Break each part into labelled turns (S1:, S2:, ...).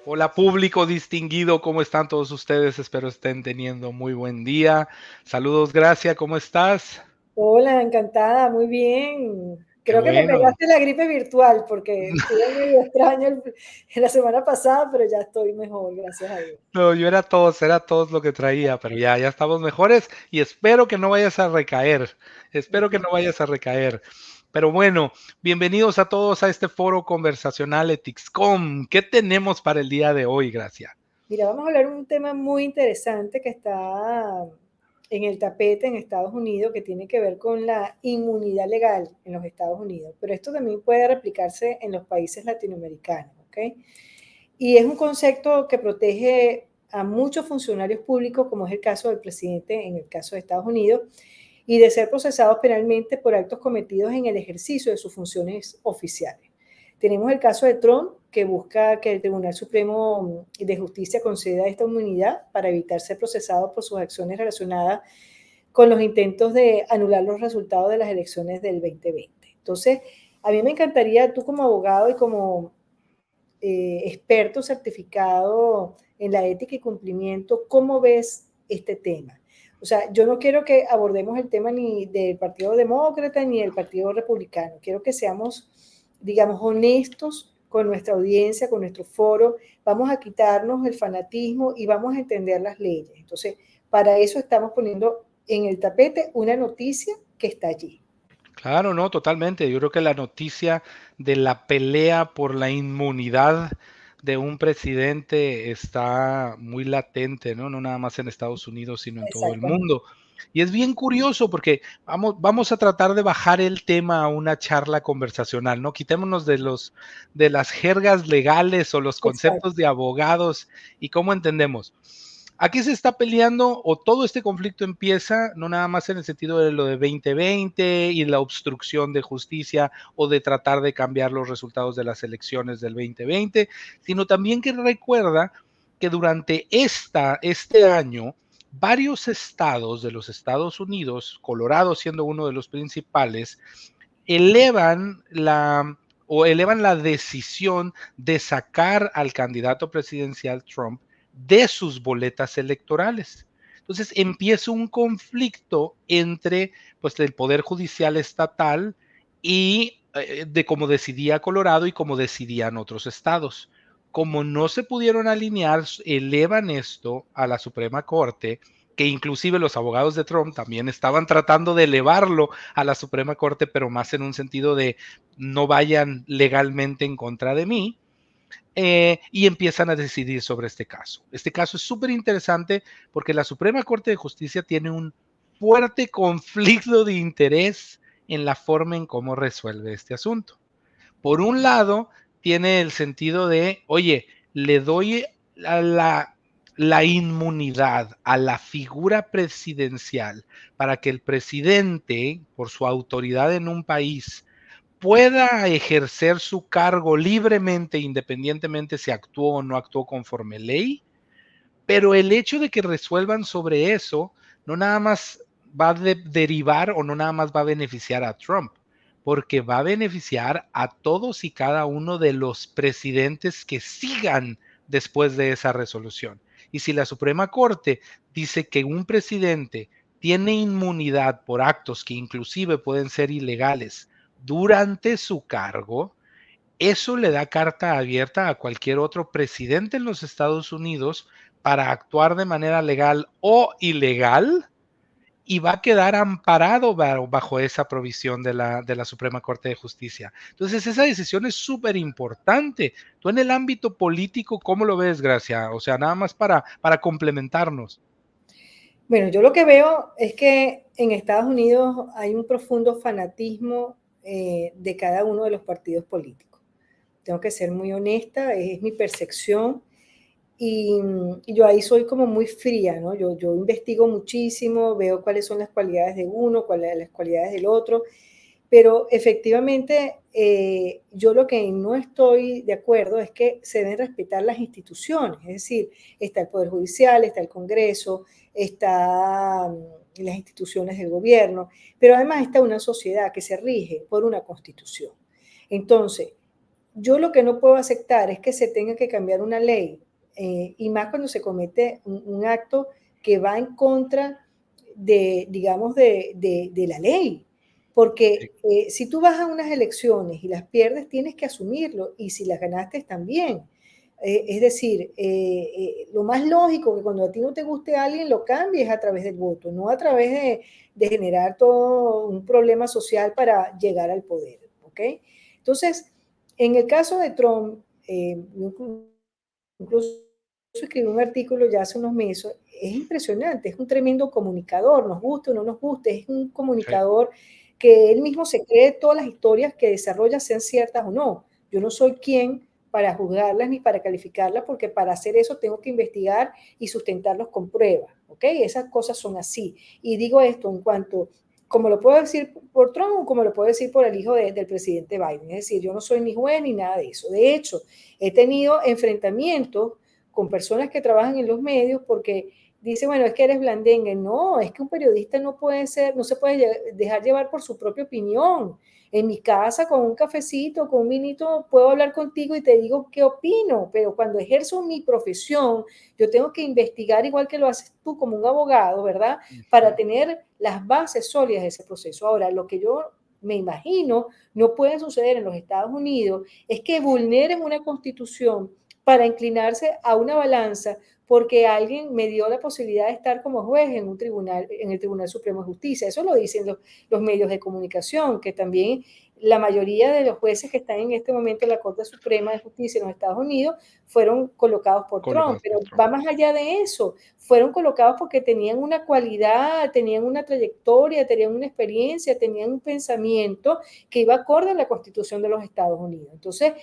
S1: Hola público distinguido, ¿cómo están todos ustedes? Espero estén teniendo muy buen día. Saludos, Gracia, ¿cómo estás?
S2: Hola, encantada, muy bien.
S1: Qué
S2: Creo que me
S1: bueno.
S2: pegaste la gripe virtual porque estuve medio extraño la semana pasada, pero ya estoy mejor, gracias a Dios.
S1: No, yo era todos lo que traía, pero ya estamos mejores y espero que no vayas a recaer. Espero que no vayas a recaer. Pero bueno, bienvenidos a todos a este foro conversacional EthicsCom. ¿Qué tenemos para el día de hoy, Gracia?
S2: Mira, vamos a hablar de un tema muy interesante que está en el tapete en Estados Unidos, que tiene que ver con la inmunidad legal en los Estados Unidos, pero esto también puede replicarse en los países latinoamericanos, ¿ok? Y es un concepto que protege a muchos funcionarios públicos, como es el caso del presidente en el caso de Estados Unidos, y de ser procesados penalmente por actos cometidos en el ejercicio de sus funciones oficiales. Tenemos el caso de Trump, que busca que el Tribunal Supremo de Justicia conceda esta inmunidad para evitar ser procesado por sus acciones relacionadas con los intentos de anular los resultados de las elecciones del 2020. Entonces, a mí me encantaría, tú como abogado y como experto certificado en la ética y cumplimiento, ¿cómo ves este tema? O sea, yo no quiero que abordemos el tema ni del Partido Demócrata ni del Partido Republicano. Quiero que seamos, digamos, honestos con nuestra audiencia, con nuestro foro. Vamos a quitarnos el fanatismo y vamos a entender las leyes. Entonces, para eso estamos poniendo en el tapete una noticia que está allí.
S1: Claro, no, totalmente. Yo creo que la noticia de la pelea por la inmunidad de un presidente está muy latente, ¿no? No nada más en Estados Unidos, sino en todo el
S2: Exactamente.
S1: mundo. Y es bien curioso porque vamos a tratar de bajar el tema a una charla conversacional, ¿no? Quitémonos de las jergas legales o los
S2: Exacto.
S1: conceptos de abogados y cómo entendemos. Aquí se está peleando o todo este conflicto empieza no nada más en el sentido de lo de 2020 y la obstrucción de justicia o de tratar de cambiar los resultados de las elecciones del 2020, sino también que recuerda que durante este año varios estados de los Estados Unidos, Colorado siendo uno de los principales, elevan la decisión de sacar al candidato presidencial Trump de sus boletas electorales. Entonces empieza un conflicto entre pues, el Poder Judicial estatal y de cómo decidía Colorado y cómo decidían otros estados. Como no se pudieron alinear, elevan esto a la Suprema Corte, que inclusive los abogados de Trump también estaban tratando de elevarlo a la Suprema Corte, pero más en un sentido de no vayan legalmente en contra de mí, y empiezan a decidir sobre este caso. Este caso es súper interesante porque la Suprema Corte de Justicia tiene un fuerte conflicto de interés en la forma en cómo resuelve este asunto. Por un lado, tiene el sentido de, oye, le doy a la inmunidad a la figura presidencial para que el presidente, por su autoridad en un país, pueda ejercer su cargo libremente, independientemente si actuó o no actuó conforme ley, pero el hecho de que resuelvan sobre eso no nada más va a derivar o no nada más va a beneficiar a Trump, porque va a beneficiar a todos y cada uno de los presidentes que sigan después de esa resolución. Y si la Suprema Corte dice que un presidente tiene inmunidad por actos que inclusive pueden ser ilegales durante su cargo, eso le da carta abierta a cualquier otro presidente en los Estados Unidos para actuar de manera legal o ilegal y va a quedar amparado bajo esa provisión de la Suprema Corte de Justicia. Entonces, esa decisión es súper importante. Tú en el ámbito político, ¿cómo lo ves, Gracia? O sea, nada más para complementarnos.
S2: Bueno, yo lo que veo es que en Estados Unidos hay un profundo fanatismo de cada uno de los partidos políticos. Tengo que ser muy honesta, es mi percepción y yo ahí soy como muy fría, ¿no? Yo investigo muchísimo, veo cuáles son las cualidades de uno, cuáles son las cualidades del otro, pero efectivamente yo lo que no estoy de acuerdo es que se deben respetar las instituciones, es decir, está el Poder Judicial, está el Congreso, está las instituciones del gobierno, pero además está una sociedad que se rige por una constitución. Entonces, yo lo que no puedo aceptar es que se tenga que cambiar una ley, y más cuando se comete un acto que va en contra de, digamos, de la ley.
S1: Sí,
S2: Porque si tú vas a unas elecciones y las pierdes, tienes que asumirlo, y si las ganaste también. Es decir, lo más lógico que cuando a ti no te guste a alguien lo cambies a través del voto, no a través de generar todo un problema social para llegar al poder. ¿Ok? Entonces, en el caso de Trump, incluso escribí un artículo ya hace unos meses, es impresionante, es un tremendo comunicador, nos guste o no nos guste, es un
S1: sí.
S2: comunicador que él mismo se cree todas las historias que desarrolla, sean ciertas o no. Yo no soy quien para juzgarlas ni para calificarlas, porque para hacer eso tengo que investigar y sustentarlos con pruebas, ¿ok? Esas cosas son así. Y digo esto en cuanto, como lo puedo decir por Trump o como lo puedo decir por el hijo del presidente Biden. Es decir, yo no soy ni juez ni nada de eso. De hecho, he tenido enfrentamientos con personas que trabajan en los medios porque dice, bueno, es que eres blandengue. No, es que un periodista no puede ser, no se puede dejar llevar por su propia opinión. En mi casa, con un cafecito, con un vinito, puedo hablar contigo y te digo qué opino, pero cuando ejerzo mi profesión, yo tengo que investigar igual que lo haces tú como un abogado, ¿verdad? Para
S1: Ujú.
S2: tener las bases sólidas de ese proceso. Ahora, lo que yo me imagino no puede suceder en los Estados Unidos es que vulneren una constitución para inclinarse a una balanza porque alguien me dio la posibilidad de estar como juez en un tribunal, en el Tribunal Supremo de Justicia. Eso lo dicen los medios de comunicación, que también la mayoría de los jueces que están en este momento en la Corte Suprema de Justicia en los Estados Unidos fueron colocados por Trump,
S1: Colocados
S2: pero
S1: por Trump.
S2: va más allá de eso. Fueron colocados porque tenían una cualidad, tenían una trayectoria, tenían una experiencia, tenían un pensamiento que iba acorde a la Constitución de los Estados Unidos. Entonces,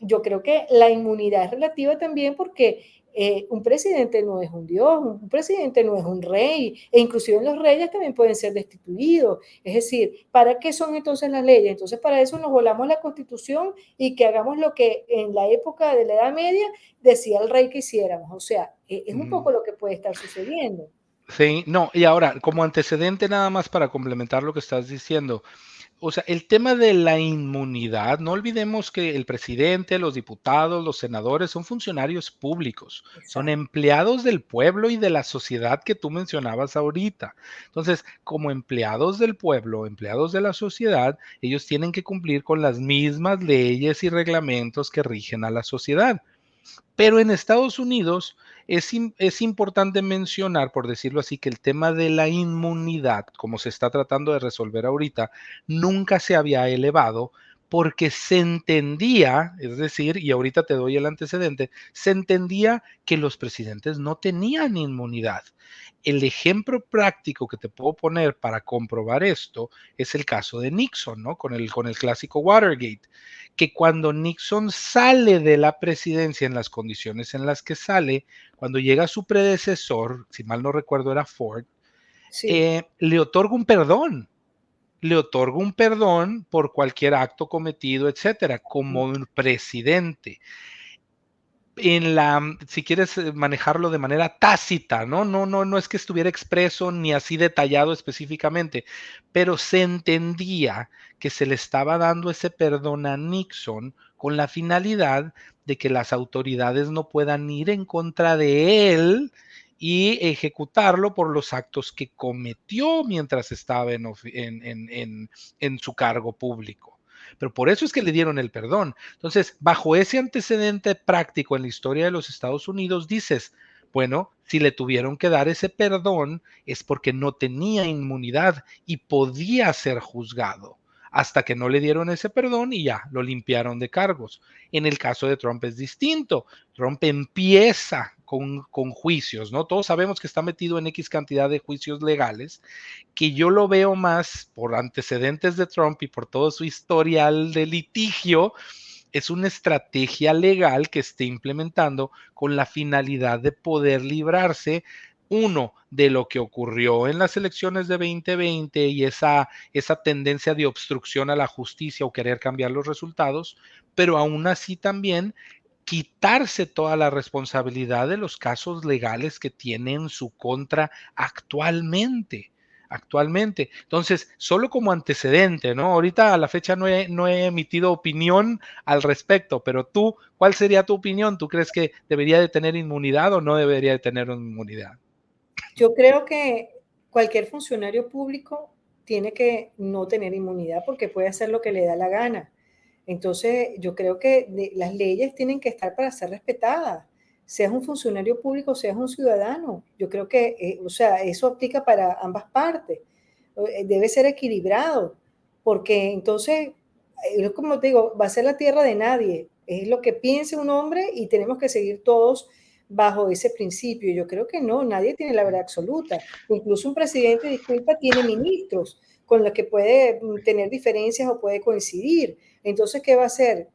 S2: yo creo que la inmunidad es relativa también porque un presidente no es un dios, un presidente no es un rey, e inclusive los reyes también pueden ser destituidos. Es decir, ¿para qué son entonces las leyes? Entonces, para eso nos volamos la Constitución y que hagamos lo que en la época de la Edad Media decía el rey que hiciéramos. O sea, es un
S1: Ujú.
S2: poco lo que puede estar sucediendo.
S1: Sí, no, y ahora, como antecedente nada más para complementar lo que estás diciendo, o sea, el tema de la inmunidad, no olvidemos que el presidente, los diputados, los senadores son funcionarios públicos, son
S2: Exacto.
S1: empleados del pueblo y de la sociedad que tú mencionabas ahorita. Entonces, como empleados del pueblo, empleados de la sociedad, ellos tienen que cumplir con las mismas leyes y reglamentos que rigen a la sociedad. Pero en Estados Unidos es importante mencionar, por decirlo así, que el tema de la inmunidad, como se está tratando de resolver ahorita, nunca se había elevado porque se entendía, es decir, y ahorita te doy el antecedente, se entendía que los presidentes no tenían inmunidad. El ejemplo práctico que te puedo poner para comprobar esto es el caso de Nixon, ¿no? Con el clásico Watergate, que cuando Nixon sale de la presidencia en las condiciones en las que sale, cuando llega su predecesor, si mal no recuerdo era Ford,
S2: Sí.
S1: le otorga un perdón. Le otorga un perdón por cualquier acto cometido, etcétera, como un presidente si quieres manejarlo de manera tácita, ¿no? No es que estuviera expreso ni así detallado específicamente, pero se entendía que se le estaba dando ese perdón a Nixon con la finalidad de que las autoridades no puedan ir en contra de él y ejecutarlo por los actos que cometió mientras estaba en su cargo público. Pero por eso es que le dieron el perdón. Entonces, bajo ese antecedente práctico en la historia de los Estados Unidos, dices, bueno, si le tuvieron que dar ese perdón es porque no tenía inmunidad y podía ser juzgado hasta que no le dieron ese perdón y ya lo limpiaron de cargos. En el caso de Trump es distinto. Trump empieza con juicios, ¿no? Todos sabemos que está metido en X cantidad de juicios legales, que yo lo veo más por antecedentes de Trump y por todo su historial de litigio, es una estrategia legal que esté implementando con la finalidad de poder librarse, uno, de lo que ocurrió en las elecciones de 2020 y esa tendencia de obstrucción a la justicia o querer cambiar los resultados, pero aún así también quitarse toda la responsabilidad de los casos legales que tiene en su contra actualmente. actualmente. Entonces, solo como antecedente, ¿no? Ahorita a la fecha no he emitido opinión al respecto, pero tú, ¿cuál sería tu opinión? ¿Tú crees que debería de tener inmunidad o no debería de tener inmunidad?
S2: Yo creo que cualquier funcionario público tiene que no tener inmunidad porque puede hacer lo que le da la gana. Entonces, yo creo que las leyes tienen que estar para ser respetadas, seas un funcionario público, seas un ciudadano. Yo creo que, o sea, eso aplica para ambas partes. Debe ser equilibrado, porque entonces, como te digo, va a ser la tierra de nadie. Es lo que piense un hombre y tenemos que seguir todos bajo ese principio. Yo creo que no, nadie tiene la verdad absoluta. Incluso un presidente, disculpa, tiene ministros con los que puede tener diferencias o puede coincidir. Entonces, ¿qué va a hacer?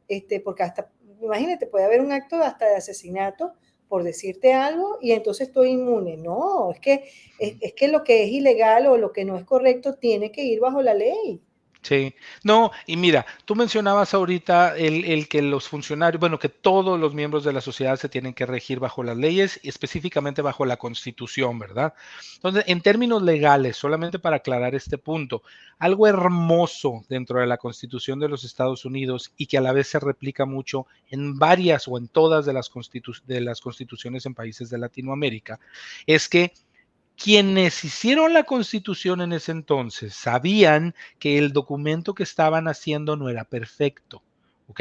S2: Porque hasta, imagínate, puede haber un acto hasta de asesinato por decirte algo y entonces estoy inmune. No, es que lo que es ilegal o lo que no es correcto tiene que ir bajo la ley.
S1: Sí, no, y mira, tú mencionabas ahorita el que los funcionarios, bueno, que todos los miembros de la sociedad se tienen que regir bajo las leyes y específicamente bajo la Constitución, ¿verdad? Entonces, en términos legales, solamente para aclarar este punto, algo hermoso dentro de la Constitución de los Estados Unidos y que a la vez se replica mucho en varias o en todas de las constituciones en países de Latinoamérica, es que quienes hicieron la Constitución en ese entonces sabían que el documento que estaban haciendo no era perfecto, ¿ok?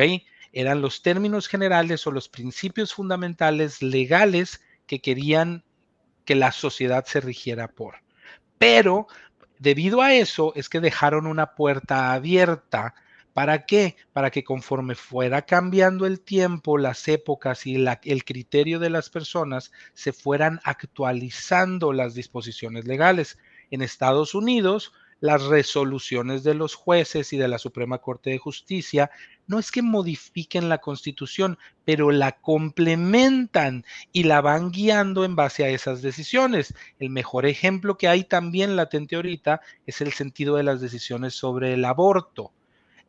S1: Eran los términos generales o los principios fundamentales legales que querían que la sociedad se rigiera por. Pero debido a eso es que dejaron una puerta abierta. ¿Para qué? Para que conforme fuera cambiando el tiempo, las épocas y el criterio de las personas, se fueran actualizando las disposiciones legales. En Estados Unidos, las resoluciones de los jueces y de la Suprema Corte de Justicia no es que modifiquen la Constitución, pero la complementan y la van guiando en base a esas decisiones. El mejor ejemplo que hay también latente ahorita es el sentido de las decisiones sobre el aborto.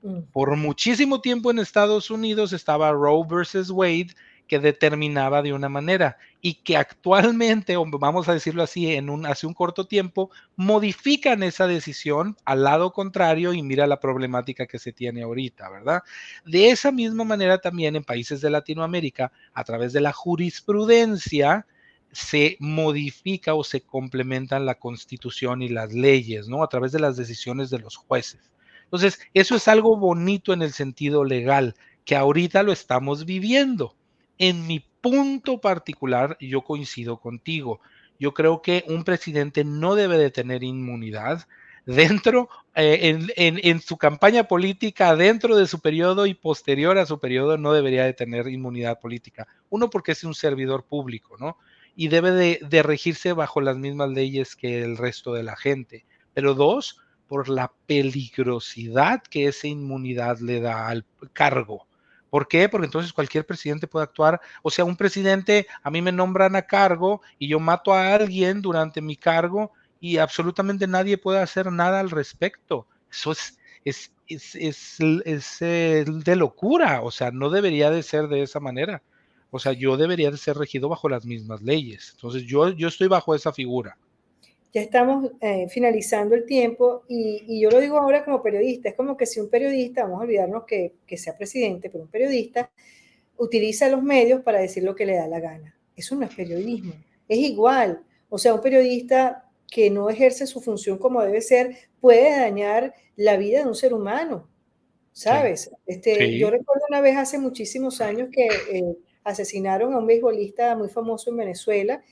S2: Mm.
S1: Por muchísimo tiempo en Estados Unidos estaba Roe versus Wade, que determinaba de una manera y que actualmente, o vamos a decirlo así, hace un corto tiempo, modifican esa decisión al lado contrario y mira la problemática que se tiene ahorita, ¿verdad? De esa misma manera también en países de Latinoamérica, a través de la jurisprudencia, se modifica o se complementan la constitución y las leyes, ¿no? A través de las decisiones de los jueces. Entonces, eso es algo bonito en el sentido legal, que ahorita lo estamos viviendo. En mi punto particular, yo coincido contigo. Yo creo que un presidente no debe de tener inmunidad dentro, en su campaña política, dentro de su periodo y posterior a su periodo, no debería de tener inmunidad política. Uno, porque es un servidor público, ¿no? Y debe de regirse bajo las mismas leyes que el resto de la gente. Pero dos, por la peligrosidad que esa inmunidad le da al cargo. ¿Por qué? Porque entonces cualquier presidente puede actuar, o sea, un presidente, a mí me nombran a cargo y yo mato a alguien durante mi cargo y absolutamente nadie puede hacer nada al respecto. Eso es de locura, o sea, no debería de ser de esa manera. O sea, yo debería de ser regido bajo las mismas leyes. Entonces, yo estoy bajo esa figura.
S2: Ya estamos finalizando el tiempo y yo lo digo ahora como periodista, es como que si un periodista, vamos a olvidarnos que sea presidente, pero un periodista utiliza los medios para decir lo que le da la gana. Eso no es periodismo, es igual. O sea, un periodista que no ejerce su función como debe ser puede dañar la vida de un ser humano,
S1: Sí,
S2: ¿sabes? Yo
S1: sí,
S2: recuerdo una vez hace muchísimos años que asesinaron a un beisbolista muy famoso en Venezuela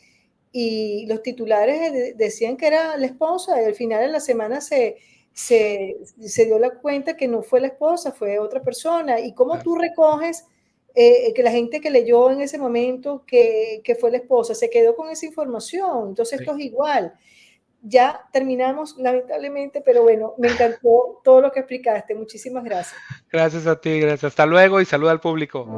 S2: y los titulares decían que era la esposa y al final de la semana se dio la cuenta que no fue la esposa, fue otra persona. ¿Y cómo
S1: claro.
S2: tú recoges que la gente que leyó en ese momento que fue la esposa se quedó con esa información? Entonces
S1: Sí.
S2: esto es igual. Ya terminamos, lamentablemente, pero bueno, me encantó todo lo que explicaste. Muchísimas gracias.
S1: Gracias a ti, gracias. Hasta luego y saluda al público.